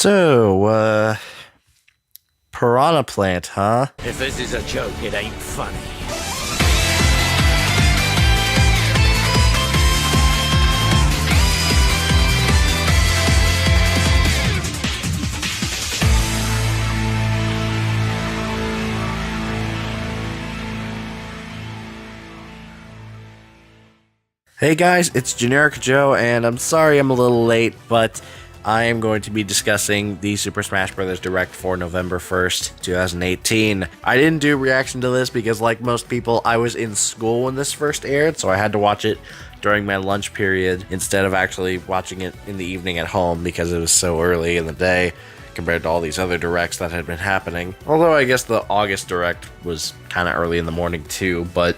Piranha Plant, huh? If this is a joke, it ain't funny. Hey guys, it's Generic Joe, and I'm sorry I'm a little late, but I am going to be discussing the Super Smash Bros. Direct for November 1st, 2018. I didn't do a reaction to this because, like most people, I was in school when this first aired, so I had to watch it during my lunch period instead of actually watching it in the evening at home because it was so early in the day compared to all these other directs that had been happening. Although I guess the August direct was kind of early in the morning too, but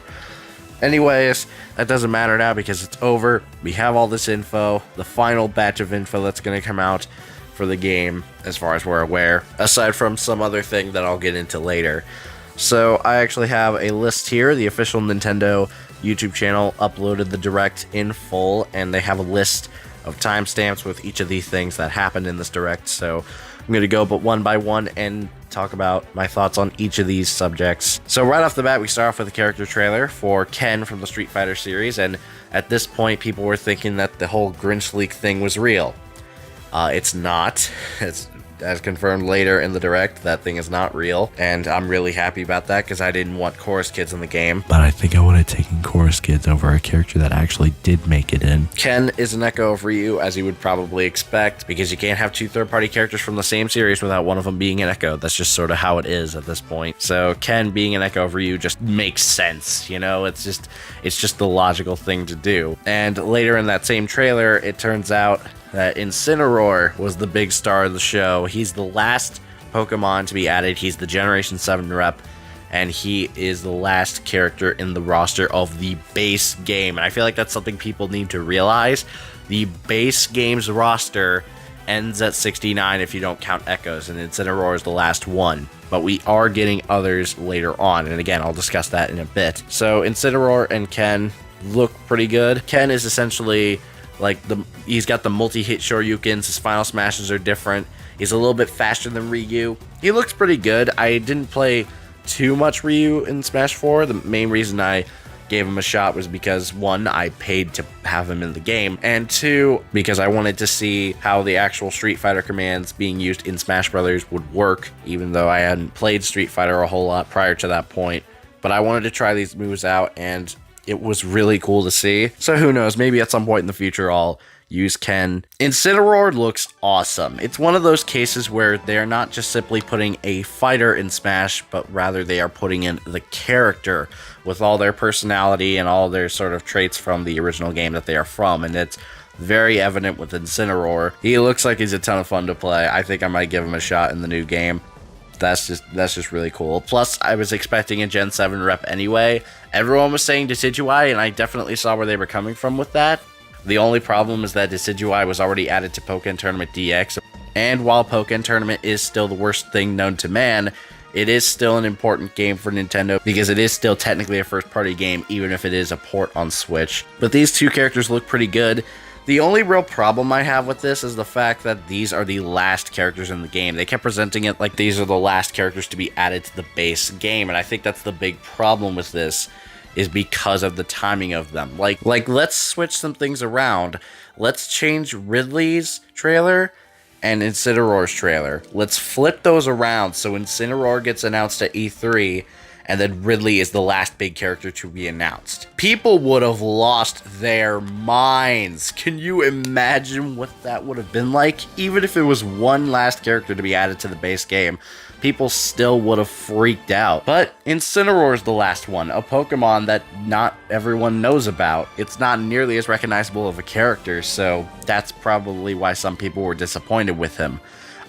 anyways, that doesn't matter now because it's over. We have all this info, the final batch of info that's going to come out for the game, as far as we're aware, aside from some other thing that I'll get into later. So I actually have a list here. The official Nintendo YouTube channel uploaded the Direct in full, and they have a list of timestamps with each of these things that happened in this Direct. So I'm going to go but one by one and talk about my thoughts on each of these subjects. So right off the bat, we start off with a character trailer for Ken from the Street Fighter series, and at this point, people were thinking that the whole Grinch leak thing was real. It's not. It's as confirmed later in the Direct, that thing is not real, and I'm really happy about that because I didn't want Chorus Kids in the game. But I think I would have taken Chorus Kids over a character that actually did make it in. Ken is an echo of Ryu, as you would probably expect, because you can't have two third-party characters from the same series without one of them being an echo. That's just sort of how it is at this point. So Ken being an echo of Ryu just makes sense, you know? It's just the logical thing to do. And later in that same trailer, it turns out that Incineroar was the big star of the show. He's the last Pokemon to be added. He's the Generation 7 rep, and he is the last character in the roster of the base game. And I feel like that's something people need to realize. The base game's roster ends at 69 if you don't count Echoes, and Incineroar is the last one. But we are getting others later on, and again, I'll discuss that in a bit. So Incineroar and Ken look pretty good. Ken is essentially like he's got the multi-hit Shoryukens. His final smashes are different. He's a little bit faster than Ryu. He looks pretty good. I didn't play too much Ryu in Smash 4. The main reason I gave him a shot was because, one, I paid to have him in the game, and two, because I wanted to see how the actual Street Fighter commands being used in Smash Brothers would work, even though I hadn't played Street Fighter a whole lot prior to that point. But I wanted to try these moves out, and it was really cool to see. So who knows, maybe at some point in the future I'll use Ken. Incineroar looks awesome. It's one of those cases where they're not just simply putting a fighter in Smash, but rather they are putting in the character with all their personality and all their sort of traits from the original game that they are from, and it's very evident with Incineroar. He looks like he's a ton of fun to play. I think I might give him a shot in the new game. That's just really cool. Plus, I was expecting a Gen 7 rep anyway. Everyone was saying Decidueye, and I definitely saw where they were coming from with that. The only problem is that Decidueye was already added to Pokken Tournament DX, and while Pokken Tournament is still the worst thing known to man, it is still an important game for Nintendo because it is still technically a first-party game, even if it is a port on Switch. But these two characters look pretty good. The only real problem I have with this is the fact that these are the last characters in the game. They kept presenting it like these are the last characters to be added to the base game, and I think that's the big problem with this, is because of the timing of them. Like let's switch some things around. Let's change Ridley's trailer and Incineroar's trailer. Let's flip those around so Incineroar gets announced at E3, and then Ridley is the last big character to be announced. People would have lost their minds. Can you imagine what that would have been like? Even if it was one last character to be added to the base game, people still would have freaked out. But Incineroar is the last one, a Pokemon that not everyone knows about. It's not nearly as recognizable of a character, so that's probably why some people were disappointed with him.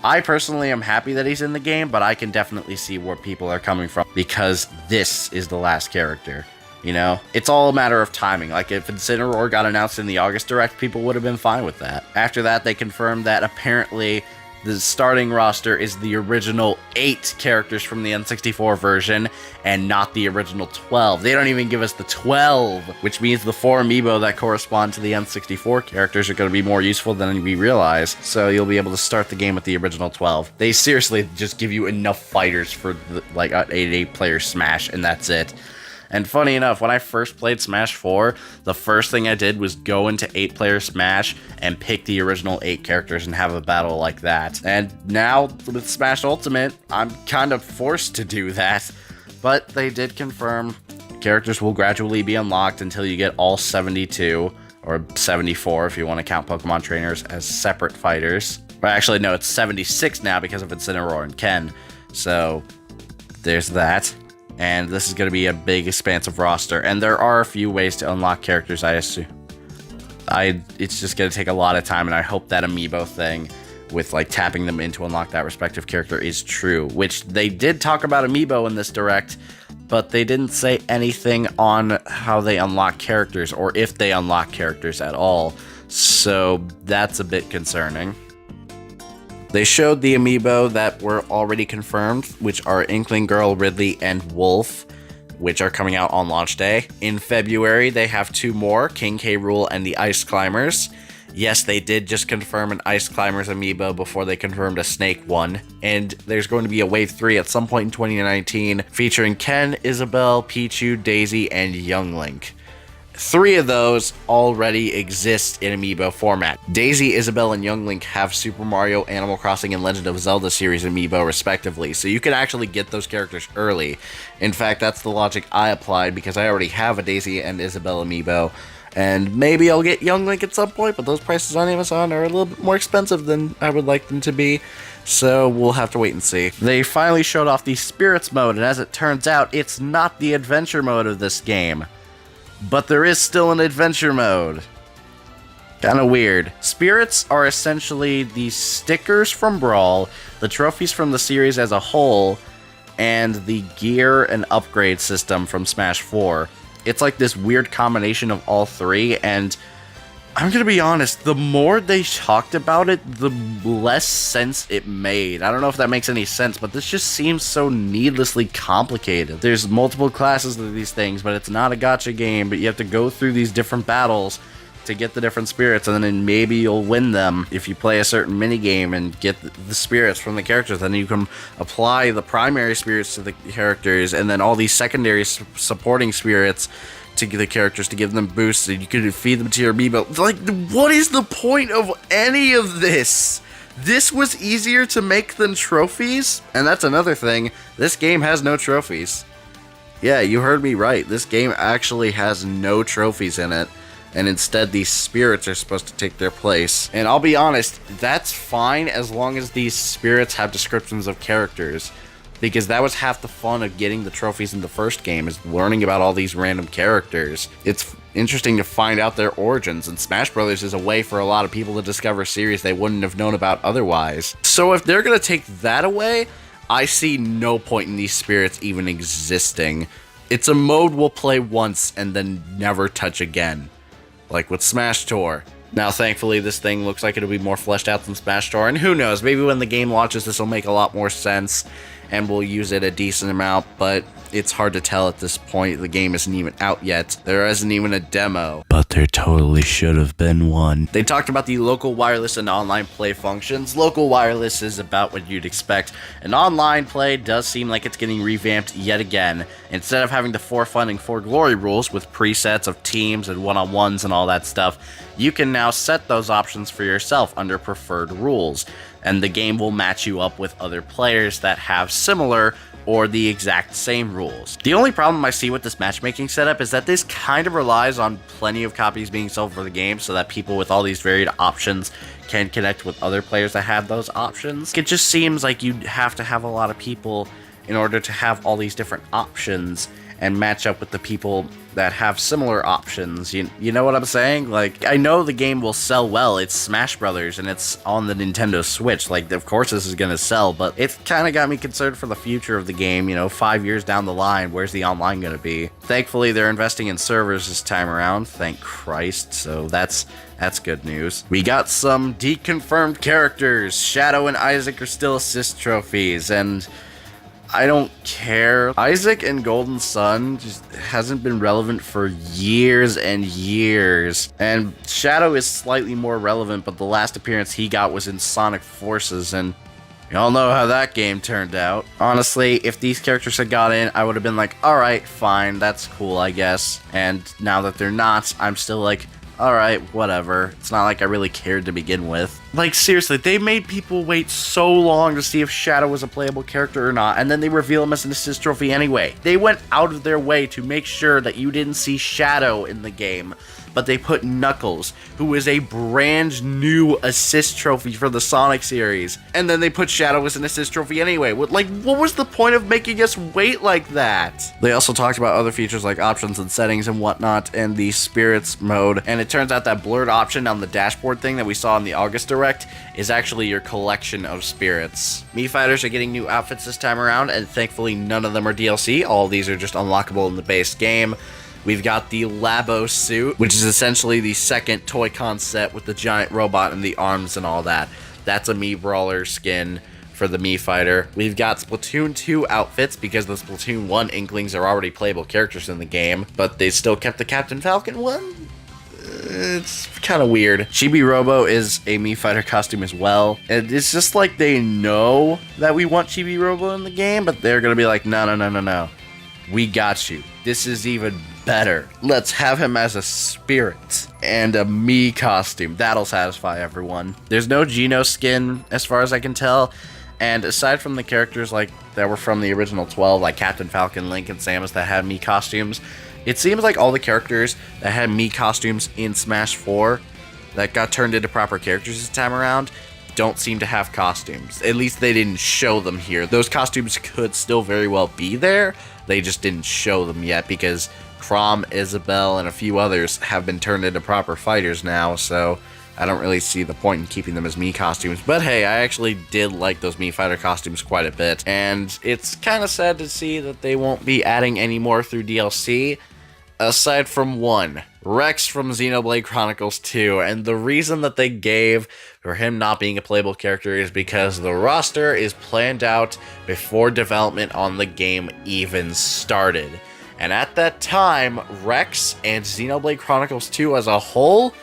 I personally am happy that he's in the game, but I can definitely see where people are coming from because this is the last character, you know? It's all a matter of timing. Like, if Incineroar got announced in the August Direct, people would have been fine with that. After that, they confirmed that apparently The starting roster is the original 8 characters from the N64 version and not the original 12. They don't even give us the 12, which means the 4 amiibo that correspond to the N64 characters are going to be more useful than we realize. So you'll be able to start the game with the original 12. They seriously just give you enough fighters for like an 8-player Smash, and that's it. And funny enough, when I first played Smash 4, the first thing I did was go into 8-player Smash and pick the original 8 characters and have a battle like that. And now, with Smash Ultimate, I'm kind of forced to do that. But they did confirm characters will gradually be unlocked until you get all 72, or 74 if you want to count Pokemon trainers as separate fighters. But actually, no, it's 76 now because of Incineroar and Ken. So, there's that. And this is going to be a big, expansive roster. And there are a few ways to unlock characters, I assume. It's just going to take a lot of time, and I hope that amiibo thing with, like, tapping them in to unlock that respective character is true. Which, they did talk about amiibo in this Direct, but they didn't say anything on how they unlock characters, or if they unlock characters at all. So, that's a bit concerning. They showed the amiibo that were already confirmed, which are Inkling Girl, Ridley, and Wolf, which are coming out on launch day. In February, they have 2 more, King K. Rool and the Ice Climbers. Yes, they did just confirm an Ice Climbers amiibo before they confirmed a Snake one. And there's going to be a Wave 3 at some point in 2019, featuring Ken, Isabelle, Pichu, Daisy, and Young Link. 3 of those already exist in amiibo format. Daisy, Isabelle, and Young Link have Super Mario, Animal Crossing, and Legend of Zelda series amiibo respectively, so you can actually get those characters early. In fact, that's the logic I applied because I already have a Daisy and Isabelle amiibo, and maybe I'll get Young Link at some point, but those prices on Amazon are a little bit more expensive than I would like them to be, so we'll have to wait and see. They finally showed off the Spirits mode, and as it turns out, it's not the adventure mode of this game. But there is still an adventure mode. Kinda weird. Spirits are essentially the stickers from Brawl, the trophies from the series as a whole, and the gear and upgrade system from Smash 4. It's like this weird combination of all 3, and I'm gonna be honest, the more they talked about it, the less sense it made. I don't know if that makes any sense, but this just seems so needlessly complicated. There's multiple classes of these things, but it's not a gacha game, but you have to go through these different battles to get the different spirits, and then maybe you'll win them if you play a certain minigame and get the spirits from the characters. Then you can apply the primary spirits to the characters, and then all these secondary supporting spirits to the characters to give them boosts, and you can feed them to your amiibo. Like, what is the point of any of this? This was easier to make than trophies? And that's another thing, this game has no trophies. Yeah, you heard me right, this game actually has no trophies in it, and instead these spirits are supposed to take their place. And I'll be honest, that's fine as long as these spirits have descriptions of characters, because that was half the fun of getting the trophies in the first game, is learning about all these random characters. It's interesting to find out their origins, and Smash Brothers is a way for a lot of people to discover series they wouldn't have known about otherwise. So if they're gonna take that away, I see no point in these spirits even existing. It's a mode we'll play once and then never touch again, like with Smash Tour. Now, thankfully, this thing looks like it'll be more fleshed out than Smash Tour, and who knows, maybe when the game launches, this will make a lot more sense, and we'll use it a decent amount, but it's hard to tell at this point. The game isn't even out yet. There isn't even a demo. But there totally should have been one. They talked about the local wireless and online play functions. Local wireless is about what you'd expect, and online play does seem like it's getting revamped yet again. Instead of having the 4 fun and 4 glory rules with presets of teams and one-on-ones and all that stuff, you can now set those options for yourself under preferred rules, and the game will match you up with other players that have similar or the exact same rules. The only problem I see with this matchmaking setup is that this kind of relies on plenty of copies being sold for the game so that people with all these varied options can connect with other players that have those options. It just seems like you'd have to have a lot of people in order to have all these different options and match up with the people that have similar options. You know what I'm saying? Like, I know the game will sell well. It's Smash Brothers and it's on the Nintendo Switch. Like, of course this is gonna sell, but it's kind of got me concerned for the future of the game. 5 years down the line, where's the online gonna be? Thankfully, they're investing in servers this time around, thank Christ, so that's good news. We got some deconfirmed characters. Shadow and Isaac are still assist trophies, and I don't care. Isaac and Golden Sun just hasn't been relevant for years and years. And Shadow is slightly more relevant, but the last appearance he got was in Sonic Forces, and y'all know how that game turned out. Honestly, if these characters had got in, I would have been like, alright, fine, that's cool, I guess. And now that they're not, I'm still like, alright, whatever. It's not like I really cared to begin with. Like, seriously, they made people wait so long to see if Shadow was a playable character or not, and then they reveal him as an assist trophy anyway. They went out of their way to make sure that you didn't see Shadow in the game, but they put Knuckles, who is a brand new assist trophy for the Sonic series, and then they put Shadow as an assist trophy anyway. What was the point of making us wait like that? They also talked about other features like options and settings and whatnot, and the Spirits mode, and it turns out that blurred option on the dashboard thing that we saw in the August Direct is actually your collection of spirits. Mii Fighters are getting new outfits this time around, and thankfully none of them are DLC. All of these are just unlockable in the base game. We've got the Labo suit, which is essentially the second Toy-Con set with the giant robot and the arms and all that. That's a Mii Brawler skin for the Mii Fighter. We've got Splatoon 2 outfits because the Splatoon 1 Inklings are already playable characters in the game, but they still kept the Captain Falcon one? It's kind of weird. Chibi Robo is a Mii Fighter costume as well. And it's just like they know that we want Chibi Robo in the game, but they're gonna be like, no. We got you. This is even better. Let's have him as a spirit and a Mii costume. That'll satisfy everyone. There's no Geno skin as far as I can tell. And aside from the characters like that were from the original 12, like Captain Falcon, Link, and Samus that had Mii costumes, it seems like all the characters that had Mii costumes in Smash 4 that got turned into proper characters this time around don't seem to have costumes. At least they didn't show them here. Those costumes could still very well be there. They just didn't show them yet because Chrom, Isabelle, and a few others have been turned into proper fighters now, so I don't really see the point in keeping them as Mii costumes. But hey, I actually did like those Mii Fighter costumes quite a bit, and it's kind of sad to see that they won't be adding any more through DLC. Aside from one, Rex from Xenoblade Chronicles 2, and the reason that they gave for him not being a playable character is because the roster is planned out before development on the game even started. And at that time, Rex and Xenoblade Chronicles 2 as a whole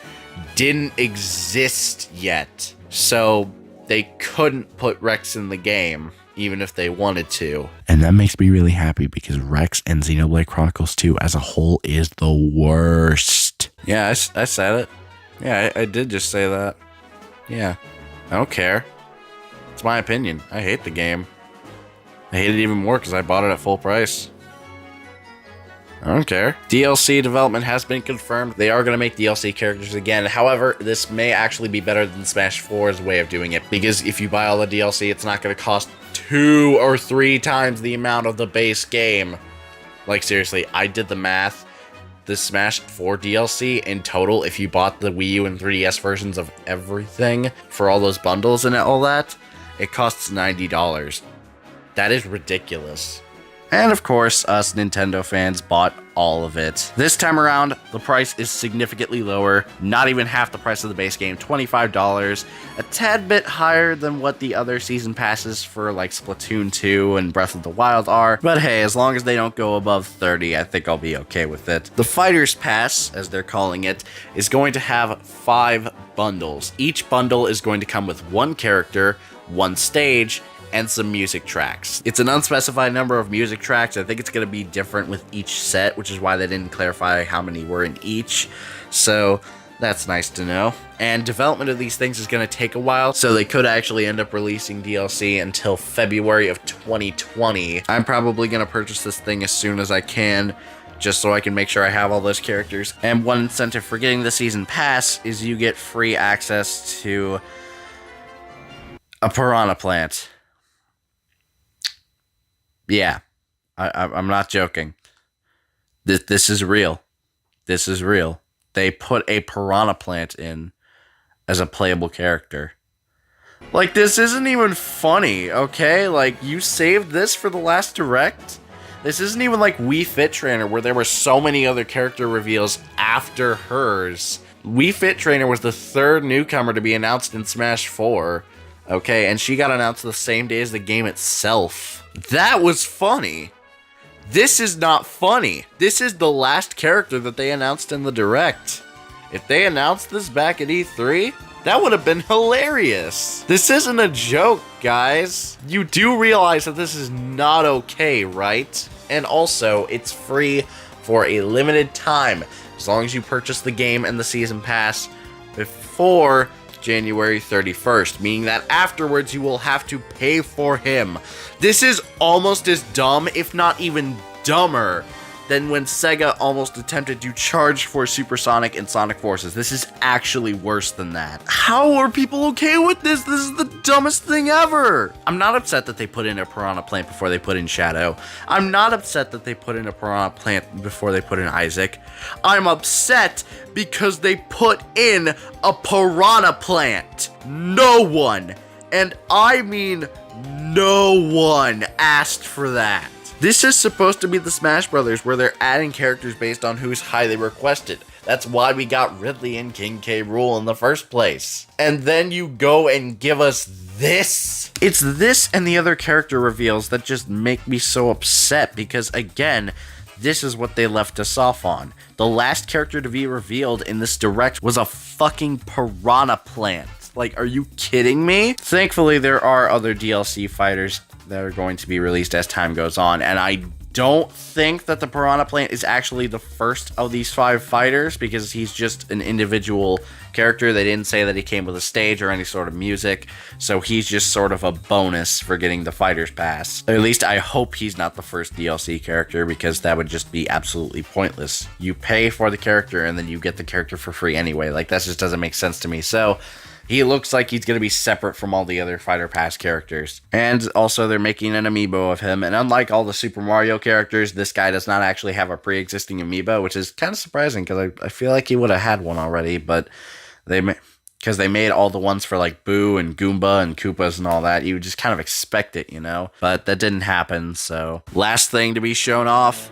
didn't exist yet. So they couldn't put Rex in the game, even if they wanted to. And that makes me really happy because Rex and Xenoblade Chronicles 2 as a whole is the worst. Yeah, I said it. Yeah, I did just say that. Yeah, I don't care. It's my opinion. I hate the game. I hate it even more because I bought it at full price. I don't care. DLC development has been confirmed. They are going to make DLC characters again. However, this may actually be better than Smash 4's way of doing it, because if you buy all the DLC, it's not going to cost 2 or 3 times the amount of the base game. Like, seriously, I did the math. The Smash 4 DLC in total, if you bought the Wii U and 3DS versions of everything for all those bundles and all that, it costs $90. That is ridiculous. And of course, us Nintendo fans bought all of it. This time around, the price is significantly lower, not even half the price of the base game, $25, a tad bit higher than what the other season passes for like Splatoon 2 and Breath of the Wild are, but hey, as long as they don't go above 30, I think I'll be okay with it. The Fighters Pass, as they're calling it, is going to have 5 bundles. Each bundle is going to come with 1 character, 1 stage, and some music tracks. It's an unspecified number of music tracks. I think it's going to be different with each set, which is why they didn't clarify how many were in each. So that's nice to know. And development of these things is going to take a while, so they could actually end up releasing DLC until February of 2020. I'm probably going to purchase this thing as soon as I can, just so I can make sure I have all those characters. And one incentive for getting the season pass is you get free access to a Piranha Plant. Yeah, I'm not joking. This is real. this is real. They put a Piranha Plant in as a playable character. Like, this isn't even funny, okay? Like, you saved this for the last direct? This isn't even like Wii Fit Trainer, where there were so many other character reveals after hers. Wii Fit Trainer was the third newcomer to be announced in Smash 4, okay? And she got announced the same day as the game itself. That was funny. This is not funny. This is the last character that they announced in the direct. If they announced this back at E3, that would have been hilarious. This isn't a joke, guys. You do realize that this is not okay, right? And also, it's free for a limited time, as long as you purchase the game and the season pass before January 31st, meaning that afterwards you will have to pay for him. This is almost as dumb, if not even dumber, than when Sega almost attempted to charge for Supersonic and Sonic Forces. This is actually worse than that. How are people okay with this? This is the dumbest thing ever. I'm not upset that they put in a Piranha Plant before they put in Shadow. I'm not upset that they put in a Piranha Plant before they put in Isaac. I'm upset because they put in a Piranha Plant. No one, and I mean no one, asked for that. This is supposed to be the Smash Brothers where they're adding characters based on who's highly requested. That's why we got Ridley and King K. Rool in the first place. And then you go and give us this? It's this and the other character reveals that just make me so upset because, again, this is what they left us off on. The last character to be revealed in this direct was a fucking Piranha Plant. Like, are you kidding me? Thankfully, there are other DLC fighters that are going to be released as time goes on, and I don't think that the Piranha Plant is actually the first of these 5 fighters, because he's just an individual character. They didn't say that he came with a stage or any sort of music, so he's just sort of a bonus for getting the Fighter's Pass. Or at least I hope he's not the first DLC character, because that would just be absolutely pointless. You pay for the character and then you get the character for free anyway. Like, that just doesn't make sense to me. So he looks like he's going to be separate from all the other Fighter Pass characters. And also, they're making an amiibo of him. And unlike all the Super Mario characters, this guy does not actually have a pre-existing amiibo, which is kind of surprising because I feel like he would have had one already. But because they made all the ones for like Boo and Goomba and Koopas and all that, you would just kind of expect it, you know? But that didn't happen. So last thing to be shown off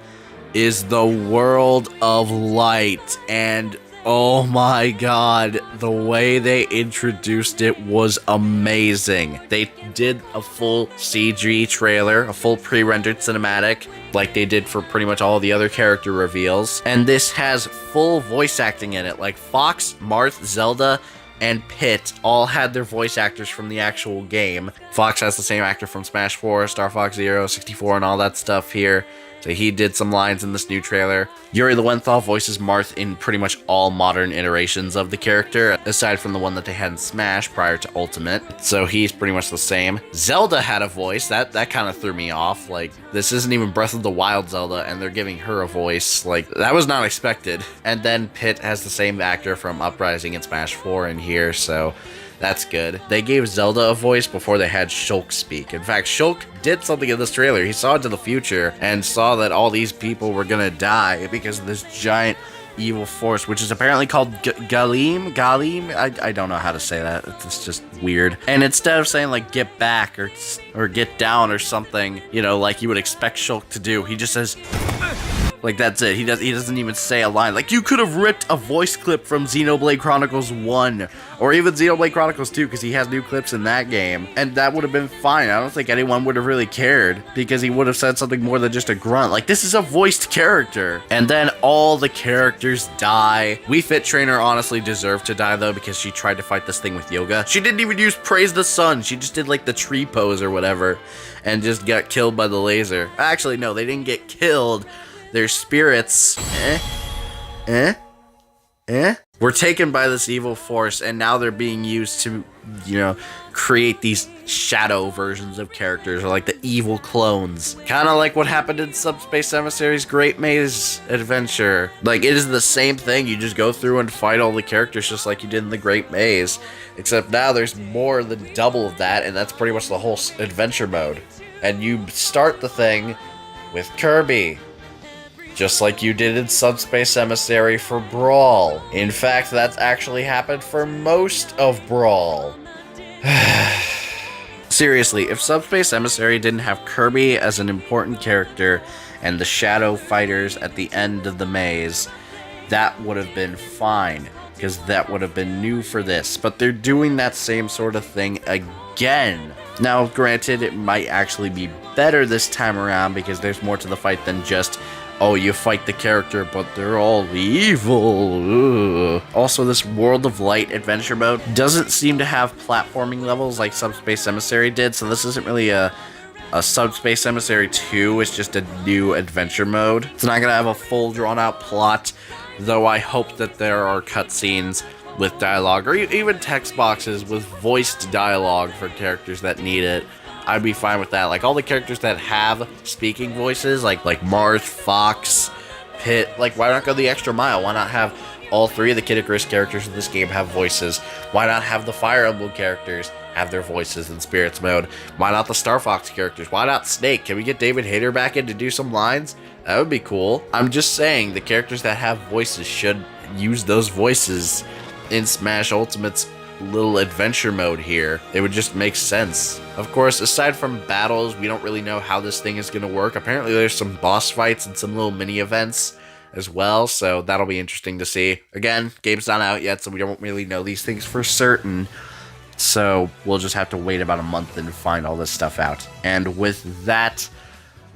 is the World of Light. And oh my god, the way they introduced it was amazing. They did a full CG trailer, a full pre-rendered cinematic, like they did for pretty much all the other character reveals. And this has full voice acting in it, like Fox, Marth, Zelda, and Pit all had their voice actors from the actual game. Fox has the same actor from Smash 4, Star Fox Zero, 64, and all that stuff here. So he did some lines in this new trailer. Yuri Lowenthal voices Marth in pretty much all modern iterations of the character, aside from the one that they had in Smash prior to Ultimate. So he's pretty much the same. Zelda had a voice. That kind of threw me off. Like, this isn't even Breath of the Wild Zelda, and they're giving her a voice. Like, that was not expected. And then Pit has the same actor from Uprising and Smash 4 in here, so that's good. They gave Zelda a voice before they had Shulk speak. In fact, Shulk did something in this trailer. He saw into the future and saw that all these people were gonna die because of this giant evil force, which is apparently called Galim? I don't know how to say that. It's just weird. And instead of saying like get back or get down or something, you know, like you would expect Shulk to do, he just says, like, that's it. He doesn't even say a line. Like, you could have ripped a voice clip from Xenoblade Chronicles 1 or even Xenoblade Chronicles 2, because he has new clips in that game, and that would have been fine. I don't think anyone would have really cared because he would have said something more than just a grunt. Like, this is a voiced character. And then all the characters die. Wii Fit Trainer honestly deserved to die, though, because she tried to fight this thing with Yoga. She didn't even use Praise the Sun. She just did, like, the tree pose or whatever and just got killed by the laser. Actually, no, they didn't get killed. Their spirits were taken by this evil force, and now they're being used to, you know, create these shadow versions of characters, or like the evil clones. Kind of like what happened in Subspace Emissary's Great Maze Adventure. Like, it is the same thing. You just go through and fight all the characters just like you did in the Great Maze, except now there's more than double of that, and that's pretty much the whole adventure mode. And you start the thing with Kirby. just like you did in Subspace Emissary for Brawl. In fact, that's actually happened for most of Brawl. Seriously, if Subspace Emissary didn't have Kirby as an important character and the Shadow Fighters at the end of the maze, that would have been fine, because that would have been new for this. But they're doing that same sort of thing again. Now, granted, it might actually be better this time around because there's more to the fight than just, oh, you fight the character, but they're all evil. Ugh. Also, this World of Light adventure mode doesn't seem to have platforming levels like Subspace Emissary did, so this isn't really a Subspace Emissary 2, it's just a new adventure mode. It's not gonna have a full drawn-out plot, though I hope that there are cutscenes with dialogue, or even text boxes with voiced dialogue for characters that need it. I'd be fine with that. Like, all the characters that have speaking voices, like Marth, Fox, Pit, like, why not go the extra mile? Why not have all three of the Kid Icarus characters in this game have voices? Why not have the Fire Emblem characters have their voices in Spirits mode? Why not the Star Fox characters? Why not Snake? Can we get David Hayter back in to do some lines? That would be cool. I'm just saying, the characters that have voices should use those voices in Smash Ultimate's little adventure mode here. It would just make sense. Of course, aside from battles, we don't really know how this thing is going to work. Apparently there's some boss fights and some little mini events as well, so that'll be interesting to see. Again, game's not out yet, so we don't really know these things for certain. So we'll just have to wait about a month and find all this stuff out. And with that,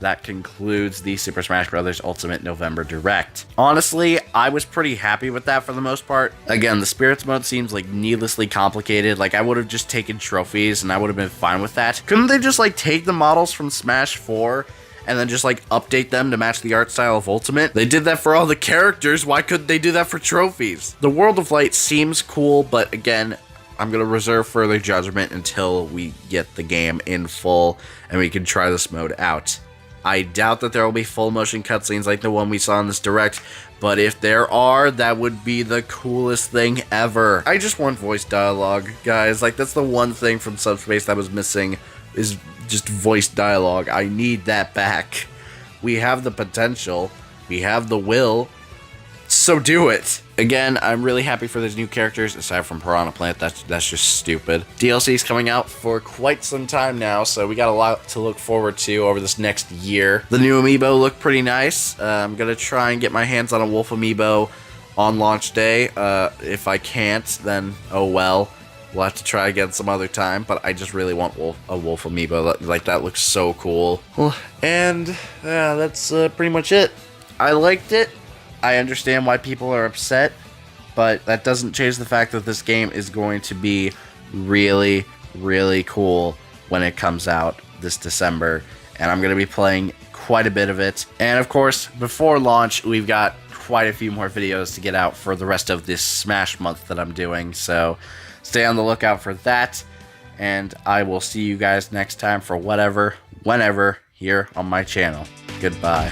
that concludes the Super Smash Bros. Ultimate November Direct. Honestly, I was pretty happy with that for the most part. Again, the Spirits mode seems like needlessly complicated. Like, I would have just taken trophies and I would have been fine with that. Couldn't they just like take the models from Smash 4 and then just like update them to match the art style of Ultimate? They did that for all the characters. Why couldn't they do that for trophies? The World of Light seems cool, but again, I'm going to reserve further judgment until we get the game in full and we can try this mode out. I doubt that there will be full motion cutscenes like the one we saw in this Direct, but if there are, that would be the coolest thing ever. I just want voice dialogue, guys. Like, that's the one thing from Subspace that was missing, is just voice dialogue. I need that back. We have the potential, we have the will, so do it. Again, I'm really happy for these new characters, aside from Piranha Plant. That's just stupid. DLC's coming out for quite some time now, so we got a lot to look forward to over this next year. The new amiibo look pretty nice. I'm gonna try and get my hands on a Wolf amiibo on launch day. If I can't, then oh well. We'll have to try again some other time, but I just really want a Wolf amiibo. Like, that looks so cool. And yeah, that's pretty much it. I liked it. I understand why people are upset, but that doesn't change the fact that this game is going to be really, really cool when it comes out this December, and I'm going to be playing quite a bit of it. And of course, before launch, we've got quite a few more videos to get out for the rest of this Smash month that I'm doing, so stay on the lookout for that, and I will see you guys next time for whatever, whenever, here on my channel. Goodbye.